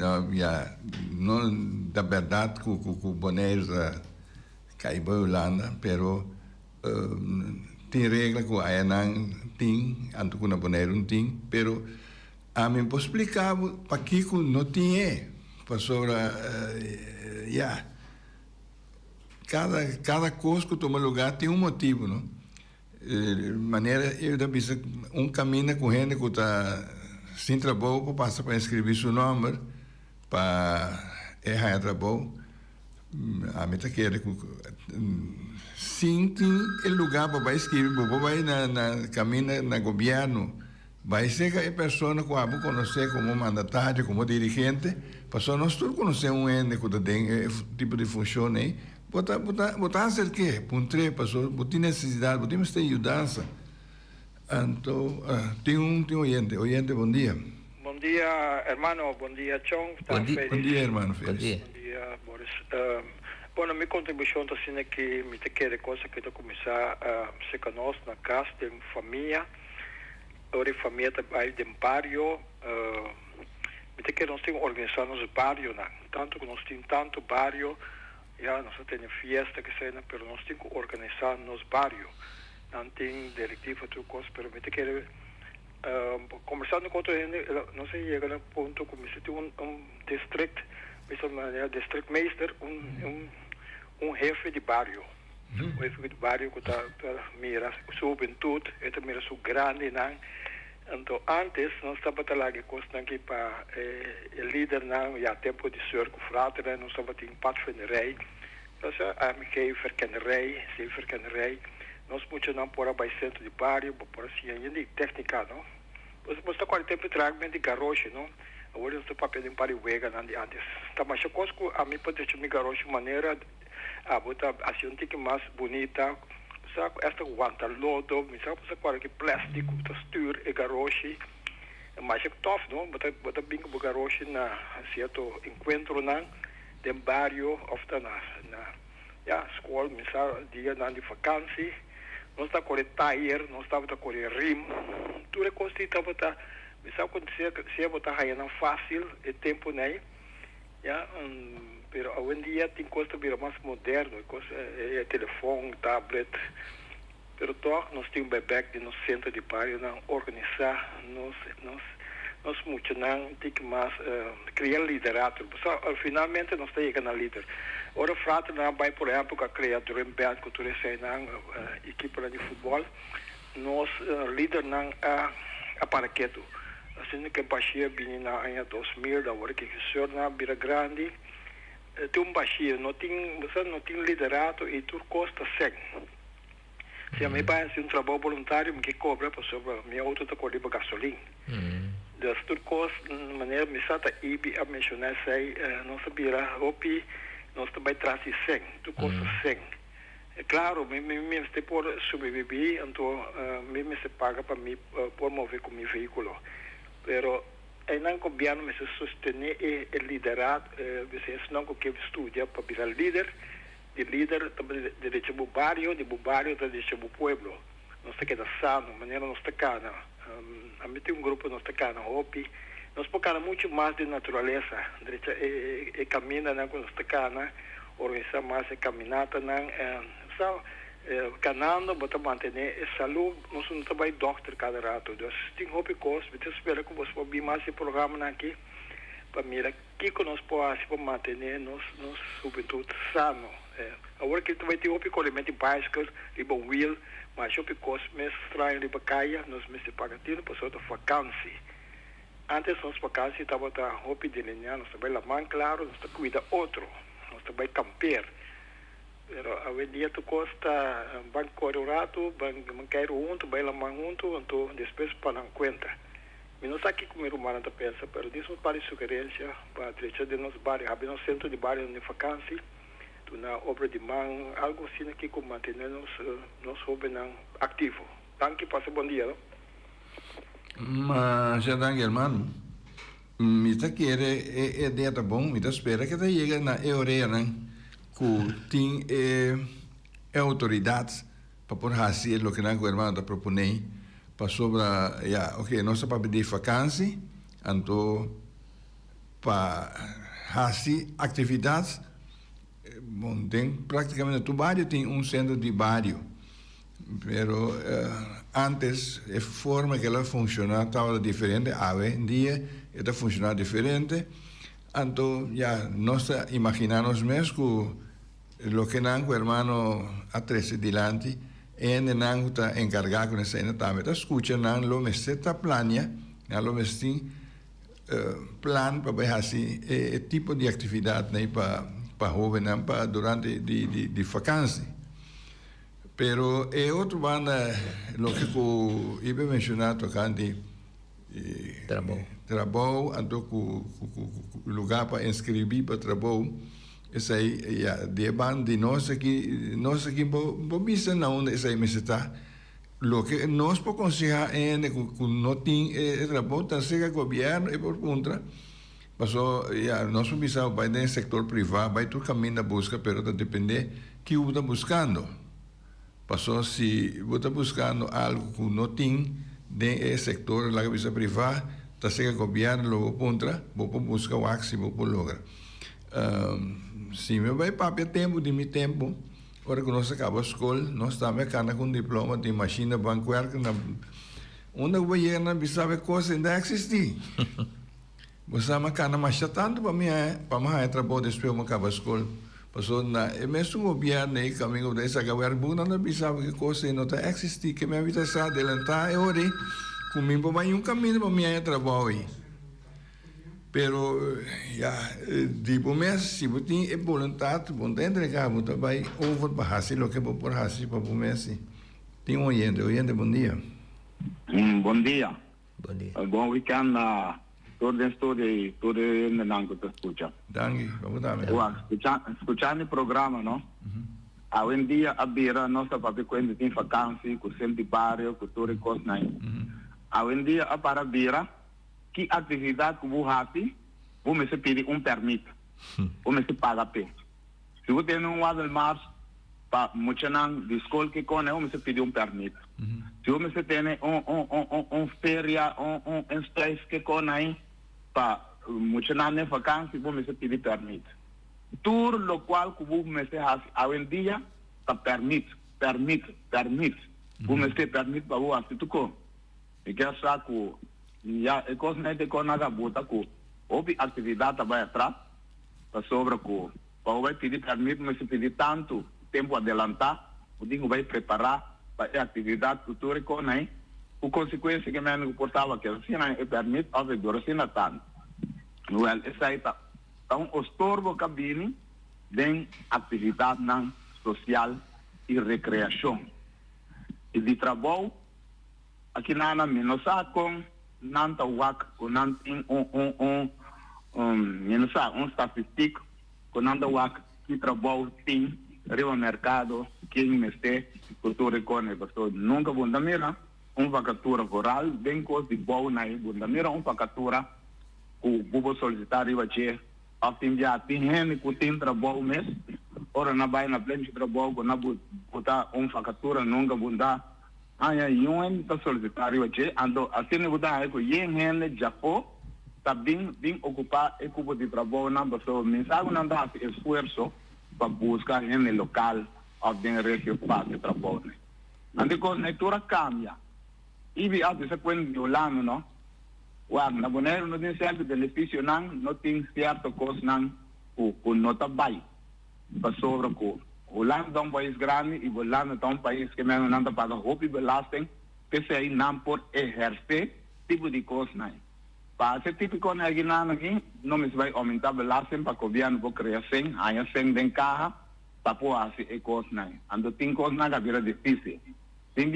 não da verdade que o Bonaire caiu para a Holanda, pero tem regra que a não tem, anto que na Bonaire não tem, pero a mim posso explicar para que não tinha, para sobre cada coisa que toma lugar tem um motivo, não? Maneira eu da vista caminho correndo que está sem trabalho passa para inscrever seu nome para errar trabalho a meta que era sim tem o lugar para escrever para vai na caminho na governo vai ser que a pessoa que vai conhecer como mandatário como dirigente para nós todos conhecer ente que tem tipo de função aí botar ser que puntre pastor botar necessidade botar esta ajudança então tem um oyente bom dia hermano bom dia Chong bom dia hermano bom dia Boris bueno minha contribuição está sendo que me te quer coisa que eu começar a se conosco na casa de família ora família trabalha de barrio me te quer nós temos organizar nos barrio tanto que nós temos tanto barrio nós temos fiesta que sai pero nós temos que organizar nos barrio não tem diretivo tudo coisa pero me te quer conversando com outro não sei chega no ponto como se tem um district districtmeester um jefe de barrio um jefe de barrio que está mira juventude eta mira su grande não então antes nós estava lá coisa aqui para o líder não já tempo de cerco frater nós estava em padvinderij dus me que verkennerij nós muito não por abaixo centro de barrio por assim ainda técnica não você está com o tempo de trabalho de garagem não agora eu estou papel em pariwega antes tá mas eu consigo a mim pode ter garagem maneira a botar assim um tique mais bonita sabe esta aguenta lodo me sabe você qual que plástico para stuur e garagem mas é tof não botar bem o garagem na certo encontro não de barrio of na escola me sabe dia na de vakansie não está com o tire não estava com o rim tudo é constita botar me sabe quando se botar aí não fácil é tempo né pero hoje em dia tem coisa bem mais moderno é telefone tablet pero nós temos bebê de no centro de barrio não organizar nós muito não tem que mais criar liderazgo finalmente nós temos que na líder ora frate não vai por exemplo que criar dream band que tu recém não equipe de futebol nós líder não a paraquedo assim que baixia bem na ano 2000 da hora que o na Vila Grande tem baixia não tem liderado e tudo custa sem se a mim parece um trabalho voluntário que cobra para sobre minha auto tá correndo gasolina das tudo custa maneira me sata ibi a mencionar sei não sabia opi nós também traz sem tudo custa sem Claro, me estou por sobreviver, então me se paga para mim por mover com meu veículo. Pero não governo me se sostener e liderar, você não que estudia para virar líder, de líder de deixar o barrio, de barrio de deixar o pueblo. Nós queda sano, maneira nós cana. A mim tem grupo nós cana, hopi. Nós pocamos muito mais de natureza, e camina na com nós cana, organizar mais a caminata na canando para manter a saúde, nós não trabalhamos doctor cada rato. Então, tem hopi coisa, eu espero que você possa mais esse programa aqui para mirar que nós podemos para manter nos juventude sano. Agora que tu vai ter hopi colhimento bicycle, riba wheel, mas hopi coisa mais estranho riba caia, nós me se paga tiro para outra vacância. Antes nós vacâncias estava a hopi de linha, nós trabalhamos lá, claro, nós cuida outro, nós trabalhamos camper. Pero hoje em dia tu custa banco correto, banco quero junto, vai lá mais junto, então depois para não conta. Eu não sei aqui como o humano pensa, pero isso para sugerência para deixar de nos bairros, have no centro de bairro de vacância, tu na obra de mão, algo assim que como manter nos jovens ativo. Danke, passe bom dia. Não? Mas já danke, irmão. Me tá querendo dia tá bom, me tá espera que tá chega na europeia, né? Que tem autoridades para por fazer o que o irmão está propondo para sobre ok, nós para pedir vacância, então para fazer atividades, bom, tem praticamente todo bairro tem centro de bairro, pero antes a forma que ela funcionava estava diferente, hoje em dia está funcionando diferente. Então, já nós imaginamos mesmo que o que o irmão atrás adiante ele não está encarregado com essa também. Está escutando, lo me está planeando, lo me tem plan para fazer tipo de atividade para jovens para durante de vacância. Pero outro banda, o que eu mencionar tocante trabalho, então o lugar para inscrever para trabalho, isso aí, de banda de nós aqui bobisa não, isso aí me está. O que nós podemos aconselhar é que não tem trabalho, tá chega governo e por contra, passou, nós precisamos vai no setor privado, vai todo caminho da busca, pero depende que o está buscando. Passou se você está buscando algo que não tem de sector la visa privada, está chega governo logo contra, vou buscar o máximo por lograr. Se me vai para tempo de meu tempo, agora que nós acabamos a escola, nós estamos com diploma de máquina bancaria, onde eu vou chegar na bisa coisa ainda existir. Você me cana mais tanto para mim trabalho depois eu acabo a escola. Passou na mesmo governo aí caminho dessa governo não bisa que coisa não está existir que minha vida está adelantar é hora comigo vai caminho para mim trabalho. Pero tipo mês se você tem vontade, você entregar, você vai over para fazer o que você pode fazer para o mês. Tem oyente, bom dia. Bom dia. Bom dia. Bom weekend na todo estudo todo nango te escucha. Danke, vamos dar. Escuchando o programa, não? Hoje em dia a beira nossa papel quando tem vacância, com centro de bairro, com todo coisa aí. Hoje em dia a para beira que atividade que vou fazer, vou me pedir permit, vou me pagar pé. Se você tem lado de março, para muitos de escola que com vou me pedir permit. Se você tem feria, stress que com aí, para muitos de vacância, vou me pedir permit. Tudo o qual que vou me fazer hoje em dia, está permit. Vou me permit para o assistir. E que é saco é coisa de que nada bota com houve atividade vai atrás para sobre com para vai pedir permito mas se pedir tanto tempo adelantar o dingo vai preparar para a atividade futura com aí o consequência que me importava que assim não é permito a ver assim não tanto essa aí tá então o estorbo cabine de atividade não social e recreação e de trabalho aqui na menos com nanta wak ko nanting estatístico ko nanta wak que trabalho tem riba mercado quem me este cultura icone, pastor, nunca bunda mira vacatura rural, bem coisa de boa na bunda mira vacatura o bubo solicitar riba che, afim já tem gente que tem trabalho mês, ora na baia na plena de trabalho, na botar vacatura nunca bunda, aí tá solicitar riba che, ando assim não botar aí com gente Japão, tá bem ocupar e cubo de trabalho na pessoa, mensagem não dá esforço para buscar gente local, ou bem região para trabalho. Ande com natura cambia. E vi até se quando violando, não? Na Bonaire não tem certo benefício, não tem certo coisa, não, o nota bai. Para sobre o Holanda é país grande e Holanda é país que mesmo não está pagando roupa e belasting, que se aí não por exercer tipo de coisa, não. Para esse tipo de coisa aqui, não me vai aumentar belasting para o governo para criar sem, aí sem den carro, para pôr assim e coisa, não. Ando tem coisa que vira difícil. Tem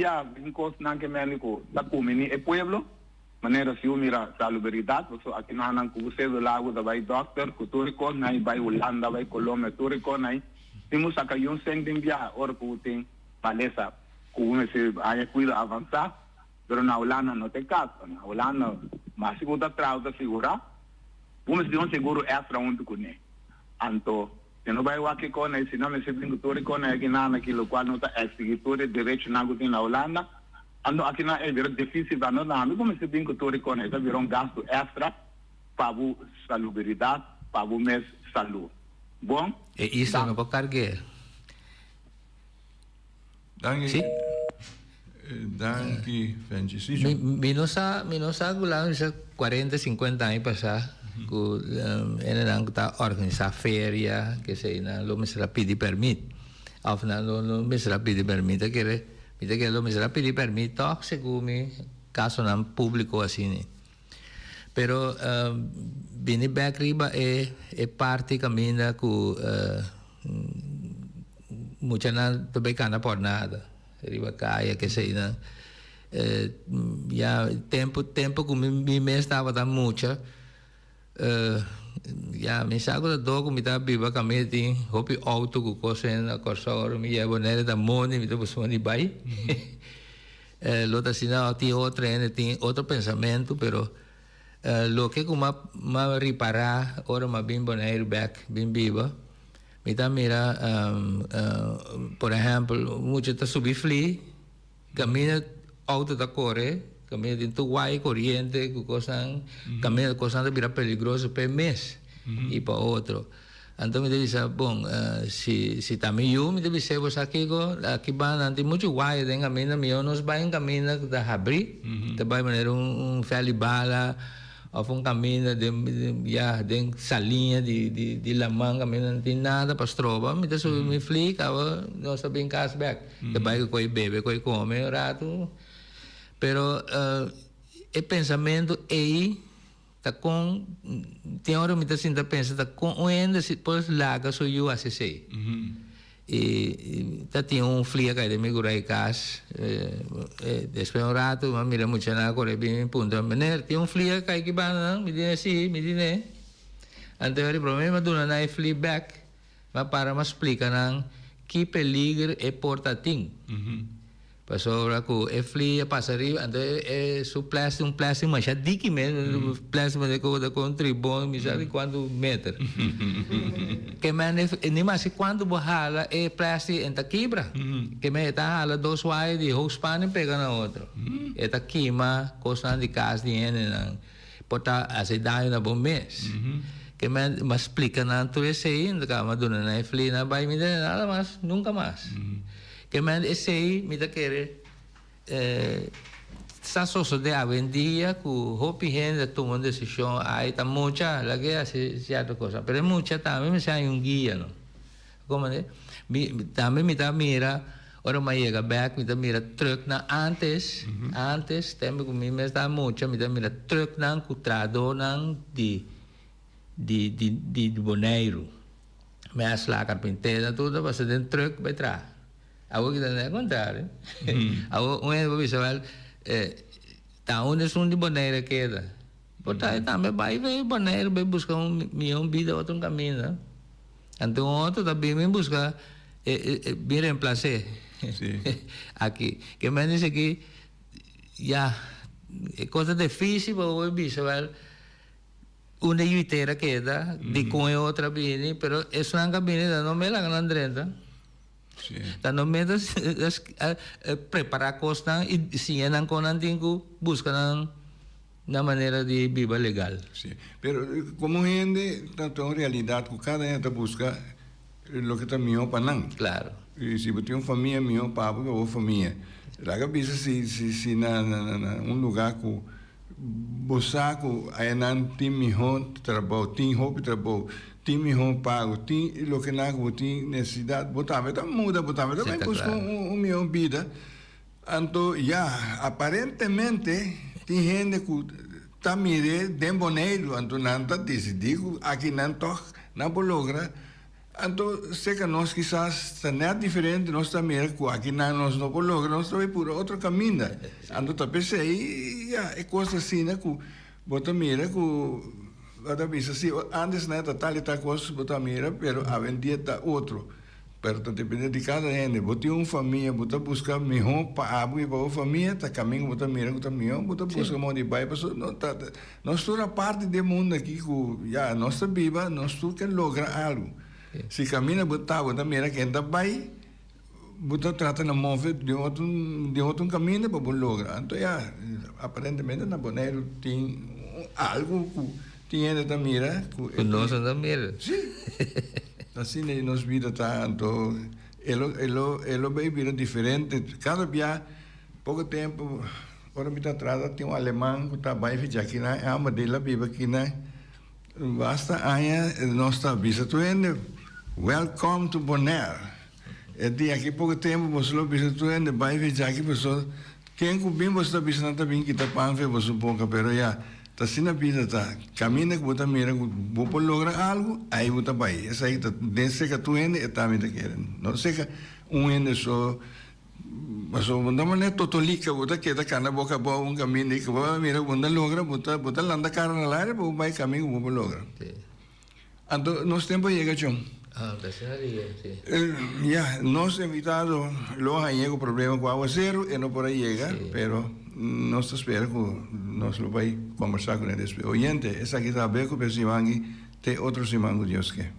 coisa que mesmo está comendo e pueblo, maneira se mira salubridade, porque aqui não com você do lago da vai doctor, que tudo coisa aí vai Holanda, vai Colômbia, tudo coisa aí. Temos aqui sem de enviar, ora que tem palestra, como se aí cuida avançar, mas na Holanda não tem caso, na Holanda, mas se você trata segurar, como se um seguro extra onde conhe. Então, se não vai aqui com aí, se não me se brinco tudo com aí aqui naquilo qual não está executor direito na Holanda. Ando aqui na é difícil da não como se brinco tudo com aí, virou gasto extra para a salubridade, para o mês saúde. Bom? E isso não pode carregar. Danke. Sim. Danke, Francis. Mi não sabe lá, já 40, 50 anos passar, que ele não está organizando feria, que se não me será pedir permit. Afinal, não me será pedir permit, que não me será pedir permit, toque segundo caso não público assim. Pero Bini back riba é parte caminha com muita não também cana por nada riba caia que sei não já tempo que me estava da muita já me saco da dogo me tá biba caminha tem hopi auto com coisa na corsor me ia bonera da money me tá buscando de bai lota sina tem outra tem outro pensamento pero lo que como reparar ora ma bem bonaire back bem viva me dá mira por exemplo muito tá subir fli caminha auto da corre caminha dentro guai corriente coisa caminha coisa da vira peligroso per mês e para outro então me deve ser bom se também eu me deve ser você aqui vai tem muito guai tem caminha meu nós vai em caminha da abrir vai maneira feli bala ou caminho de salinha de lamang kami não tem nada para estroba me dá sobre me flica nós sabemos cashback depois que coi bebe coi come rato pero o pensamento aí tá com tem hora me dá sinta pensa tá com ainda se pode larga sou eu assim sei e tá tinha flia que de me gurai cas depois rato mas mira muito na corre bem ponto maneira tinha flia que bana me diz assim me diz anterior problema do na flia back mas para me explicar não que peligro é portatim passou lá com flia passaria então su plástico mas já dique mesmo plástico de coisa contribui me sabe quanto metro que man nem mais quando borrala é plástico em quebra que me está hala dois wire de hospan pega na outro eta queima coisa de casa de ene pota acidade na bom mês que me explica na tudo isso aí ainda cama dona na flia na vai me nada mais nunca mais que man esse aí me dá querer essa sociedade vendia que hopi gente tomando decisão aí tá muita lá que assim certa coisa pero muita também me sai guia não como né também me dá mira ora mais chega back me dá mira truck na antes tempo que me está muita me dá mira truck na cutrado na de boneiro mas lá carpinteira tudo vai ser dentro truck vai trás Aku kita nak contar. Aku orang bisa tahun ni sundi bonaire queda. Portanto também vai bonaire vai buscar milhão vida outro caminho. Então outro também me busca me reemplacé Sí. aquí. Que me dice que ya, es cosa difícil para hoy visual. Una yuitera queda, de con otra viene, pero es una cabina, no me la ganan drenta. Sí. No me preparar cosas y si llenan con antiguo, buscan una manera de vivir legal. Sí. Pero como gente, tanto en realidad, cada gente busca lo que está mío para nada. Claro. E se você tem uma família, minha papo, ou família. Lá que pensa se na lugar com bosaco, aí não tem melhor trabalho, tem roupa trabalho, tem melhor pago, tem o que não tem necessidade, botava, então muda, botava, também busca melhor vida. Então, aparentemente, tem gente que está mirando de boneiro, então não está decidido, aqui não toca, não logra. Então, sei que nós quizás não é diferente, nós também aqui nós não logramos, nós estamos por outro caminho. Então, talvez aí é coisa assim, né, que bota mira que bota pensa assim, antes não era tal coisa bota mira, pero a vendia está outro. Pero depende de cada gente, bota uma família, bota buscar melhor para a para a família, tá caminho bota mira que tá melhor, bota buscar mão de pai, pessoa não tá, nós toda parte do mundo aqui que já nós tá viva, nós tudo quer lograr algo. Se caminha bota mira que ainda vai bota trata de mover de outro caminho para lograr. Então aparentemente na Bonaire tem algo que tem ainda mira que nós não mira. Sim. Assim nos vida tanto ele vai vir diferente cada dia pouco tempo ora me atrás tem alemão que tá vai vir aqui na a modelo vive aqui na basta aí nós tá visitando. Welcome to Bonaire. E di aqui pouco tempo você lo visitando vai vir aqui pessoa quem cubim você visitando também que tá pan ver você pouco pero já tá sina vida tá caminha que você mira vou lograr algo aí você vai essa aí tá desde que tu ende tá me querendo não sei que ende só mas o mundo não é totalica você queda cana boca boa caminho que você mira quando logra você landa cara na área você vai caminho você logra então nós tempo chega John. Ya, nos evitado los añegos problemas con aguacero y no por ahí llega, sí. Pero nos espera que nos lo va a conversar con el oyente. Esa aquí está Beco, pero si van y te otro si van Dios que.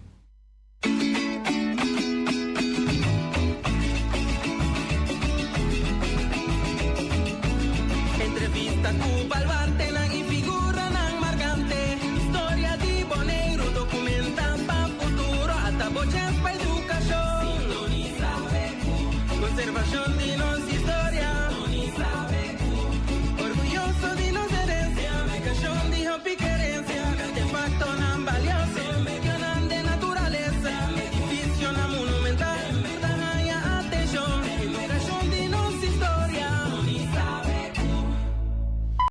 Entrevista Cuba Albartenan y figura nan marcante. Historia de Bonaire documentan pa futuro hasta bochas pa educación. Sintoniza Conservación de los